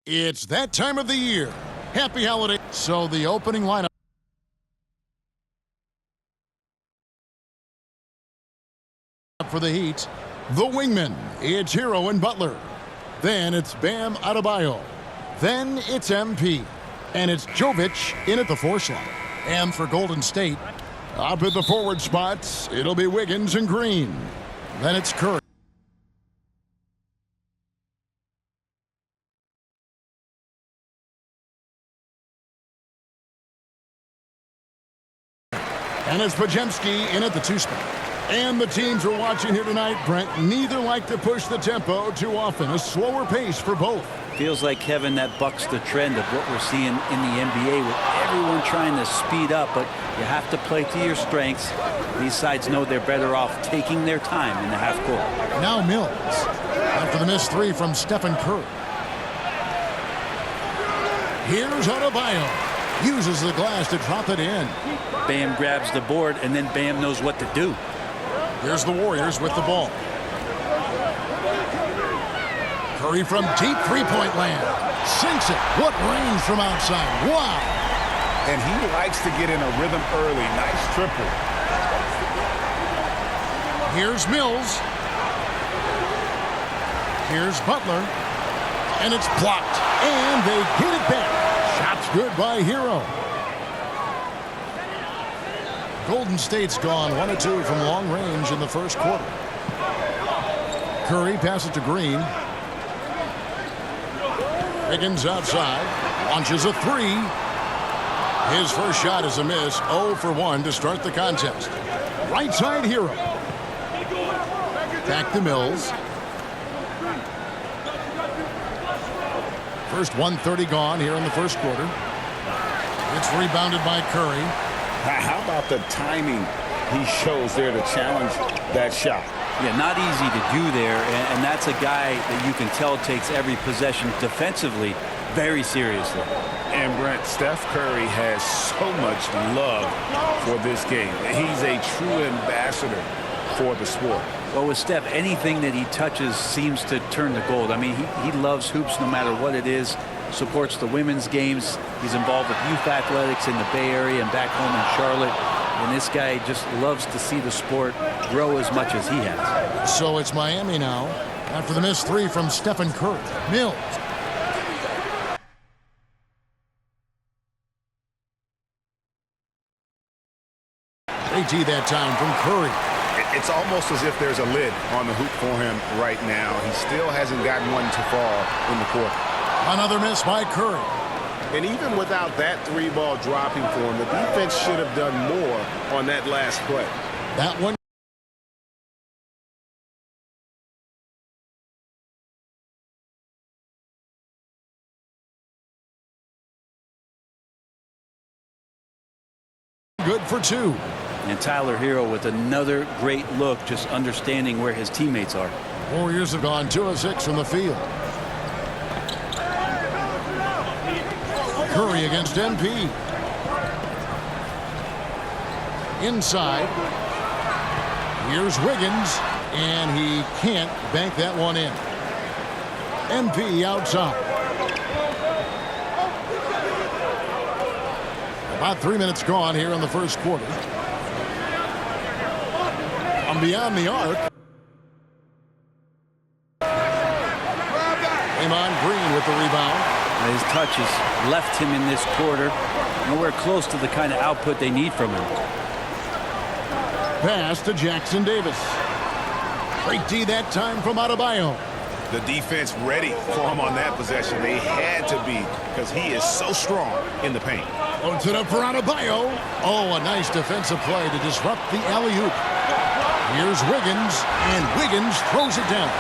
It's that time of the year. Happy holiday. So the opening lineup for the Heat. The wingmen. It's Hero and Butler. Then it's Bam Adebayo. Then it's MP. And it's Jovic in at the 4 slot. And for Golden State, up at the forward spots, it'll be Wiggins and Green. Then it's Curry. And it's Pajemski in at the 2 spot. And the teams we're watching here tonight, Brent, neither like to push the tempo too often. A slower pace for both. Feels like, Kevin, that bucks the trend of what we're seeing in the NBA with everyone trying to speed up, but you have to play to your strengths. These sides know they're better off taking their time in the half court. Now Mills. After the missed 3 from Stephen Curry. Here's Adebayo. Uses the glass to drop it in. Bam grabs the board, and then Bam knows what to do. Here's the Warriors with the ball. Curry from deep three-point land. Sinks it. What range from outside. Wow. And he likes to get in a rhythm early. Nice triple. Here's Mills. Here's Butler. And it's blocked. And they get it back. Shot's good by Hero. Golden State's gone 1 of 2 from long range in the first quarter. Curry passes to Green. Wiggins outside. Launches a 3. His first shot is a miss. 0 for 1 to start the contest. Right side Hero. Back to Mills. First 1:30 gone here in the first quarter. It's rebounded by Curry. How about the timing he shows there to challenge that shot? Yeah, not easy to do there, and that's a guy that you can tell takes every possession defensively very seriously. And Brent, Steph Curry has so much love for this game. He's a true ambassador for the sport. Well, with Steph, anything that he touches seems to turn to gold. I mean, he loves hoops no matter what it is. Supports the women's games. He's involved with youth athletics in the Bay Area and back home in Charlotte. And this guy just loves to see the sport grow as much as he has. So it's Miami now after the missed 3 from Stephen Curry. Mills. AT that time from Curry. It's almost as if there's a lid on the hoop for him right now. He still hasn't gotten one to fall in the quarter. Another miss by Curry. And even without that 3-ball dropping for him, the defense should have done more on that last play. That one. Good for 2. And Tyler Hero with another great look, just understanding where his teammates are. Warriors have gone 2 of 6 from the field. Curry against MP. Inside. Here's Wiggins, and he can't bank that one in. MP outside. About 3 minutes gone here in the first quarter. From beyond the arc. Draymond Green with the rebound. His touches left him in this quarter. Nowhere close to the kind of output they need from him. Pass to Jackson Davis. Great D that time from Adebayo. The defense ready for him on that possession. They had to be because he is so strong in the paint. Puts it up for Adebayo. Oh, a nice defensive play to disrupt the alley-oop. Here's Wiggins, and Wiggins throws it down.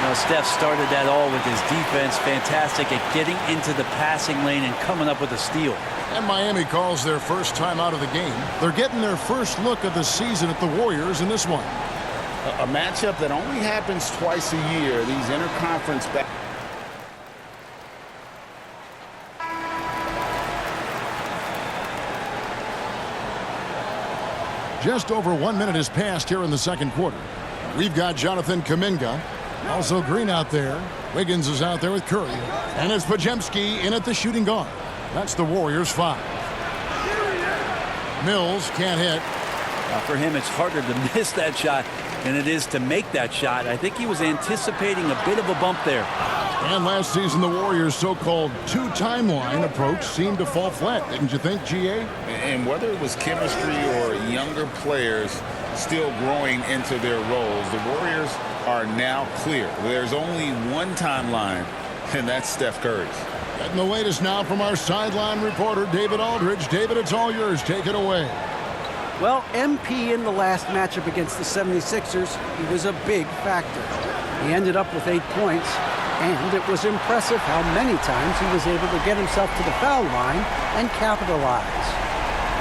Now, Steph started that all with his defense. Fantastic at getting into the passing lane and coming up with a steal. And Miami calls their first time out of the game. They're getting their first look of the season at the Warriors in this one. A matchup that only happens twice a year. These interconference back. Just over 1 minute has passed here in the second quarter. We've got Jonathan Kuminga. Also Green out there. Wiggins is out there with Curry. And it's Pajemski in at the shooting guard. That's the Warriors' 5. Mills can't hit. For him, it's harder to miss that shot than it is to make that shot. I think he was anticipating a bit of a bump there. And last season, the Warriors' so-called two-timeline approach seemed to fall flat, didn't you think, G.A.? And whether it was chemistry or younger players still growing into their roles, the Warriors are now clear. There's only one timeline, and that's Steph Curry's. Getting the latest now from our sideline reporter, David Aldridge. David, it's all yours. Take it away. Well, MP in the last matchup against the 76ers, he was a big factor. He ended up with 8 points, and it was impressive how many times he was able to get himself to the foul line and capitalize.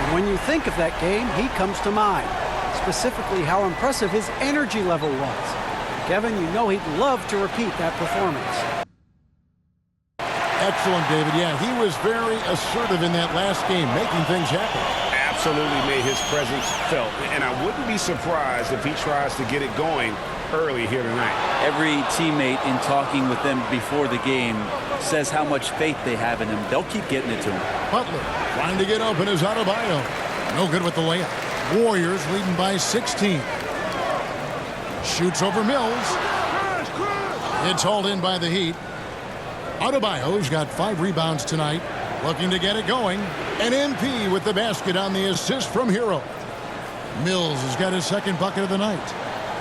And when you think of that game, he comes to mind, specifically how impressive his energy level was. Kevin, you know he'd love to repeat that performance. Excellent, David. Yeah, he was very assertive in that last game, making things happen. Absolutely made his presence felt. And I wouldn't be surprised if he tries to get it going early here tonight. Every teammate in talking with them before the game says how much faith they have in him. They'll keep getting it to him. Butler trying to get open is Adebayo. No good with the layup. Warriors leading by 16. Shoots over Mills. It's hauled in by the Heat. Adebayo's got 5 rebounds tonight. Looking to get it going. And MP with the basket on the assist from Hero. Mills has got his second bucket of the night.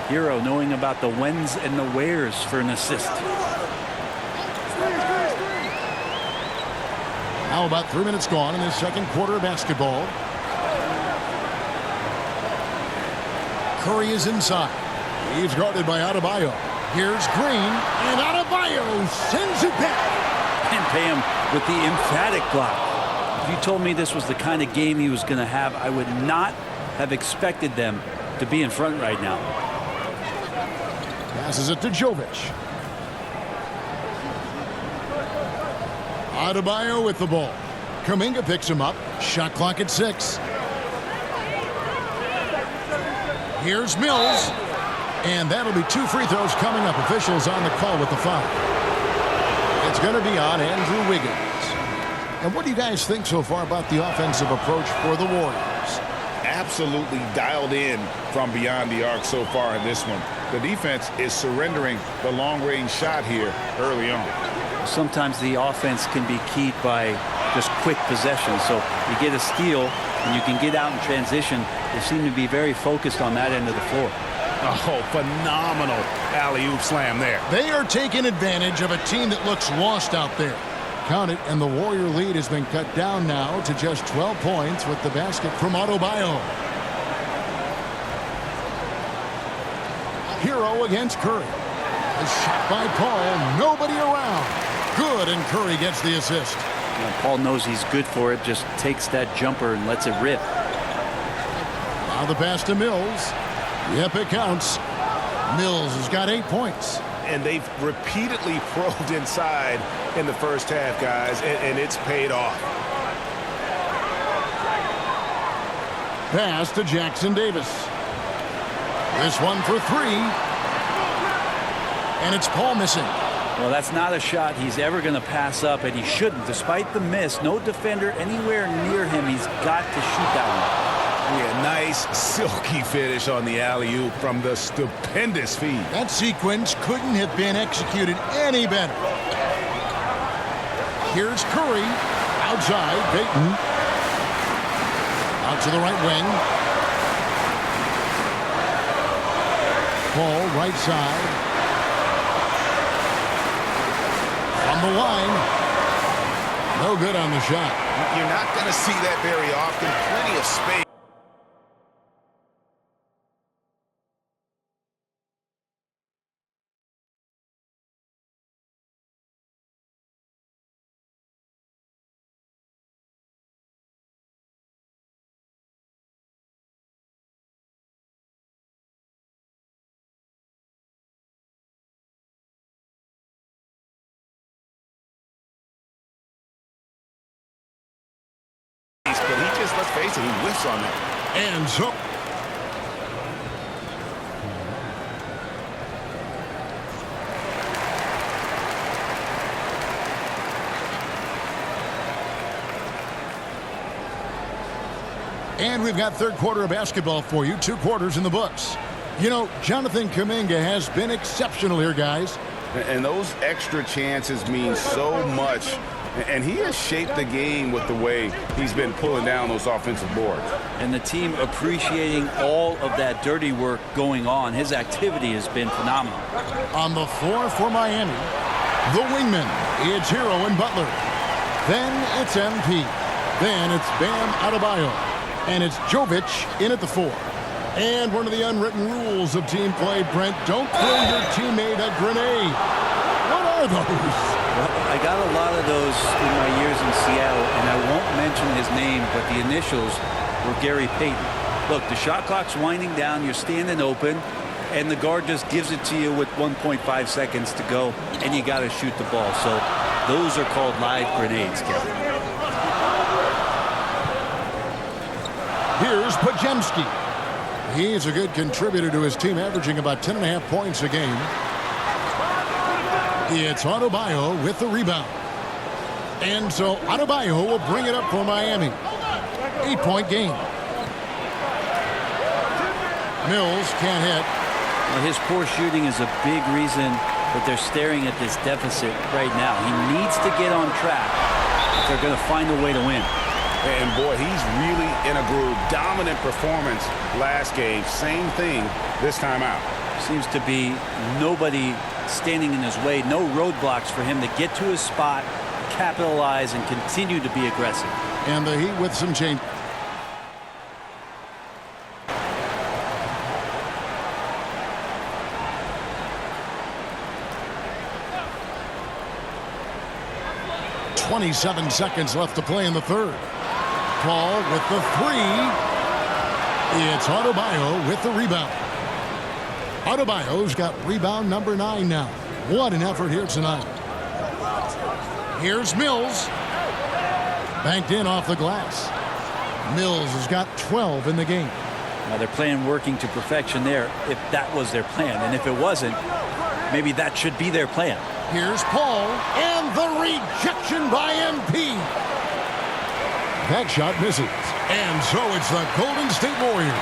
Hero knowing about the whens and the wheres for an assist. Now about 3 minutes gone in the second quarter of basketball. Curry is inside. He's guarded by Adebayo. Here's Green, and Adebayo sends it back. And pay him with the emphatic block. If you told me this was the kind of game he was going to have, I would not have expected them to be in front right now. Passes it to Jovic. Adebayo with the ball. Kuminga picks him up. Shot clock at 6. Here's Mills. And that'll be 2 free throws coming up. Officials on the call with the foul. It's going to be on Andrew Wiggins. And what do you guys think so far about the offensive approach for the Warriors? Absolutely dialed in from beyond the arc so far in this one. The defense is surrendering the long-range shot here early on. Sometimes the offense can be keyed by just quick possession. So you get a steal and you can get out in transition. They seem to be very focused on that end of the floor. Oh, phenomenal alley-oop slam there. They are taking advantage of a team that looks lost out there. Count it, and the Warrior lead has been cut down now to just 12 points with the basket from Adebayo. Hero against Curry. A shot by Paul. Nobody around. Good, and Curry gets the assist. Paul knows he's good for it. Just takes that jumper and lets it rip. Now the pass to Mills. Yep, it counts. Mills has got 8 points. And they've repeatedly probed inside in the first half, guys, and it's paid off. Pass to Jackson Davis. This one for 3. And it's Paul missing. Well, that's not a shot he's ever going to pass up, and he shouldn't. Despite the miss, no defender anywhere near him. He's got to shoot that one. Yeah, nice, silky finish on the alley-oop from the stupendous feed. That sequence couldn't have been executed any better. Here's Curry. Outside, Payton. Out to the right wing. Paul, right side. On the line. No good on the shot. You're not going to see that very often. Plenty of space. But he just, let's face it, he whiffs on that. And so And we've got third quarter of basketball for you. 2 quarters in the books. You know, Jonathan Kuminga has been exceptional here, guys. And those extra chances mean so much. And he has shaped the game with the way he's been pulling down those offensive boards. And the team appreciating all of that dirty work going on. His activity has been phenomenal. On the floor for Miami, the wingman, it's Hero and Butler. Then it's MP. Then it's Bam Adebayo. And it's Jovic in at the 4. And one of the unwritten rules of team play, Brent, don't throw your teammate a grenade. What are those? Well, I got a lot of those in my years in Seattle, and I won't mention his name, but the initials were Gary Payton. Look, the shot clock's winding down, you're standing open, and the guard just gives it to you with 1.5 seconds to go, and you got to shoot the ball. So those are called live grenades, Kevin. Here's Pajemski. He's a good contributor to his team, averaging about 10.5 points a game. It's Adebayo with the rebound. And so Adebayo will bring it up for Miami. 8-point game. Mills can't hit. Well, his poor shooting is a big reason that they're staring at this deficit right now. He needs to get on track if they're going to find a way to win. And boy, he's really in a groove. Dominant performance last game. Same thing this time out. Seems to be nobody standing in his way. No roadblocks for him to get to his spot, capitalize, and continue to be aggressive. And the Heat with some change. .27 seconds left to play in the third. Paul with the 3. It's Adebayo with the rebound. Adebayo's got rebound number 9 now. What an effort here tonight. Here's Mills. Banked in off the glass. Mills has got 12 in the game. Now they're playing working to perfection there if that was their plan. And if it wasn't, maybe that should be their plan. Here's Paul, and the rejection by MP. That shot misses. And so it's the Golden State Warriors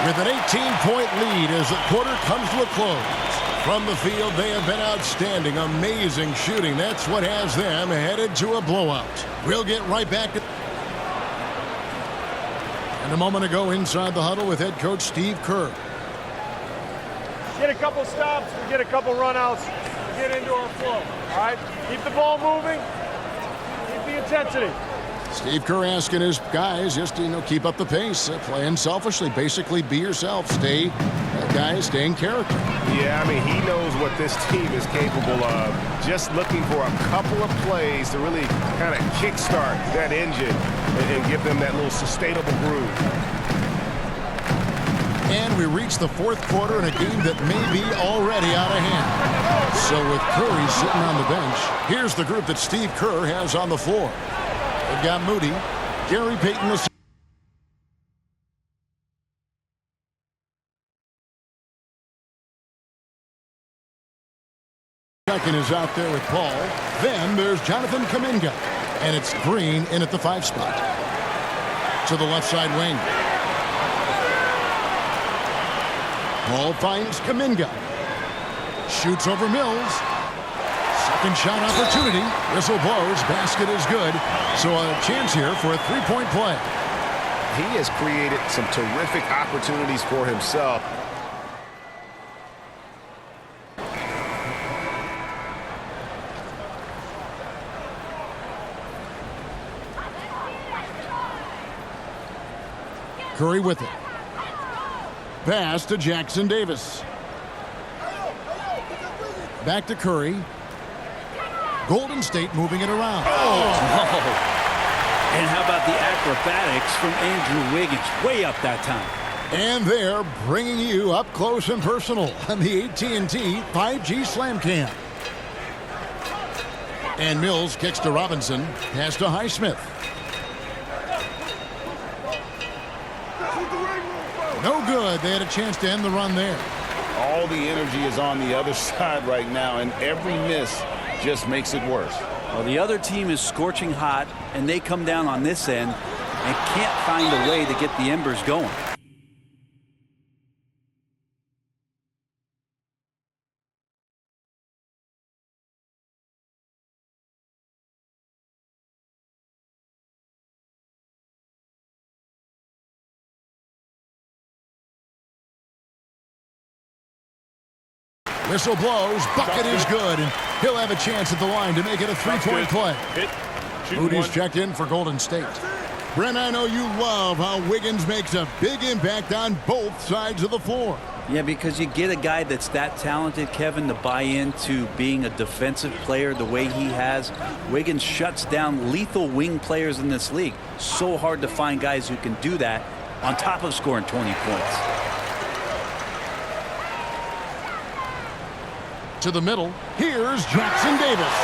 with an 18-point lead as the quarter comes to a close. From the field, they have been outstanding. Amazing shooting. That's what has them headed to a blowout. We'll get right back to... And a moment ago, inside the huddle with head coach Steve Kerr. Get a couple stops, we get a couple runouts, we get into our flow. All right? Keep the ball moving, keep the intensity. Steve Kerr asking his guys just to, keep up the pace, playing selfishly, basically be yourself, stay in character. Yeah, I mean, he knows what this team is capable of. Just looking for a couple of plays to really kind of kickstart that engine and give them that little sustainable groove. And we reach the fourth quarter in a game that may be already out of hand. So with Curry sitting on the bench, here's the group that Steve Kerr has on the floor. They've got Moody, Gary Payton the second is out there with Paul. Then there's Jonathan Kuminga. And it's Green in at the 5 spot. To the left side wing. Paul finds Kuminga. Shoots over Mills. Second shot opportunity. Whistle blows. Basket is good. So a chance here for a 3-point play. He has created some terrific opportunities for himself. Curry with it. Pass to Jackson Davis. Back to Curry. Golden State moving it around. Oh. And how about the acrobatics from Andrew Wiggins? Way up that time. And they're bringing you up close and personal on the AT&T 5G Slam Cam. And Mills kicks to Robinson. Pass to Highsmith. No good. They had a chance to end the run there. All the energy is on the other side right now, and every miss just makes it worse. Well, the other team is scorching hot, and they come down on this end. and can't find a way to get the embers going. Whistle blows, bucket is good, and he'll have a chance at the line to make it a three-point play. Moody's checked in for Golden State. Brent, I know you love how Wiggins makes a big impact on both sides of the floor. Yeah, because you get a guy that's that talented, Kevin, to buy into being a defensive player the way he has. Wiggins shuts down lethal wing players in this league. So hard to find guys who can do that on top of scoring 20 points. To the middle, here's Jackson Davis.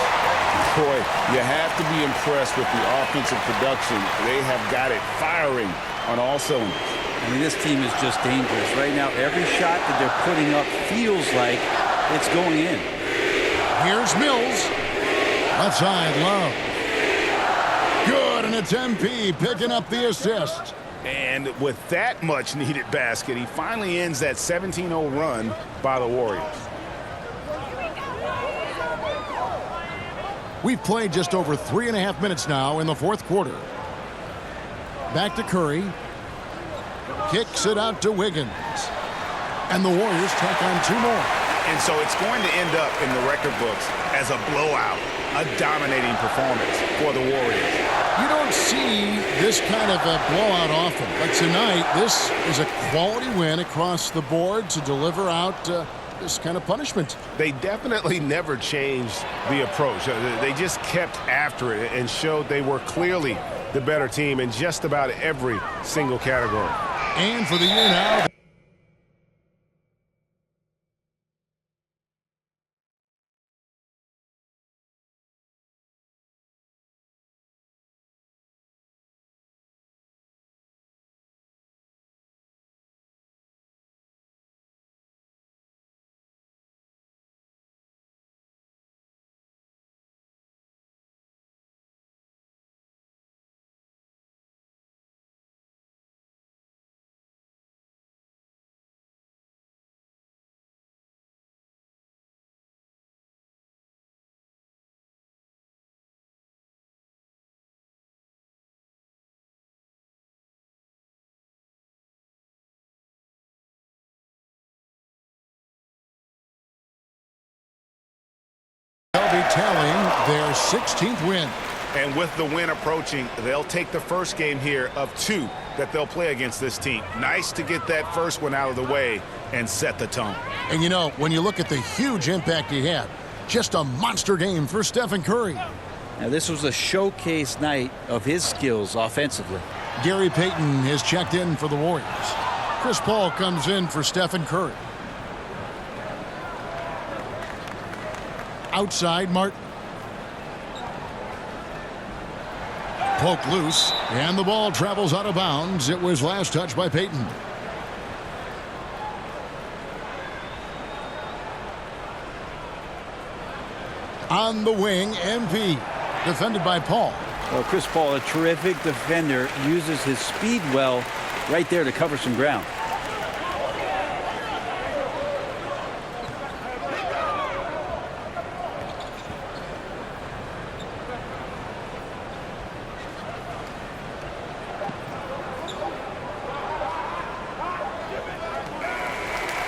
Boy, you have to be impressed with the offensive production. They have got it firing on all cylinders. I mean, this team is just dangerous. Right now, every shot that they're putting up feels like it's going in. Here's Mills. Left side, Love. Good, and it's MP picking up the assist. And with that much needed basket, he finally ends that 17-0 run by the Warriors. We've played just over 3.5 minutes now in the fourth quarter. Back to Curry. Kicks it out to Wiggins. And the Warriors tack on 2 more. And so it's going to end up in the record books as a blowout, a dominating performance for the Warriors. You don't see this kind of a blowout often. But tonight, this is a quality win across the board to deliver out this kind of punishment. They definitely never changed the approach. They just kept after it and showed they were clearly the better team in just about every single category. And for the year now, they'll be tallying their 16th win. And with the win approaching, they'll take the first game here of 2 that they'll play against this team. Nice to get that first one out of the way and set the tone. And you know, when you look at the huge impact he had, just a monster game for Stephen Curry. Now, this was a showcase night of his skills offensively. Gary Payton has checked in for the Warriors. Chris Paul comes in for Stephen Curry. Outside, Martin. Poked loose, and the ball travels out of bounds. It was last touched by Payton. On the wing, MP. Defended by Paul. Well, Chris Paul, a terrific defender, uses his speed well right there to cover some ground.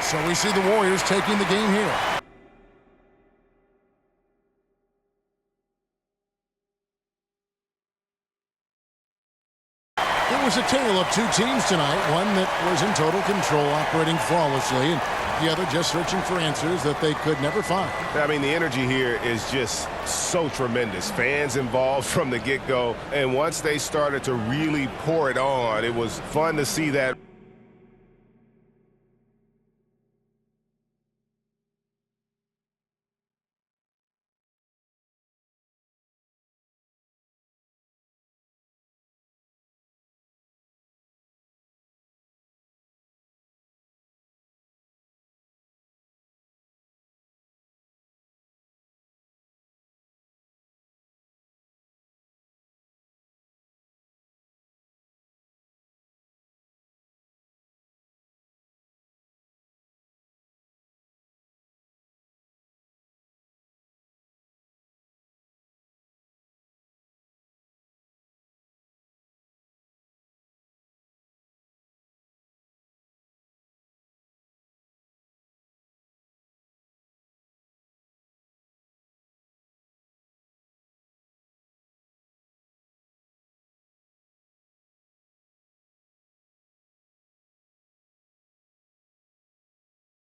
So we see the Warriors taking the game here. It was a tale of 2 teams tonight, one that was in total control, operating flawlessly, and the other just searching for answers that they could never find. I mean, the energy here is just so tremendous. Fans involved from the get-go, and once they started to really pour it on, it was fun to see that.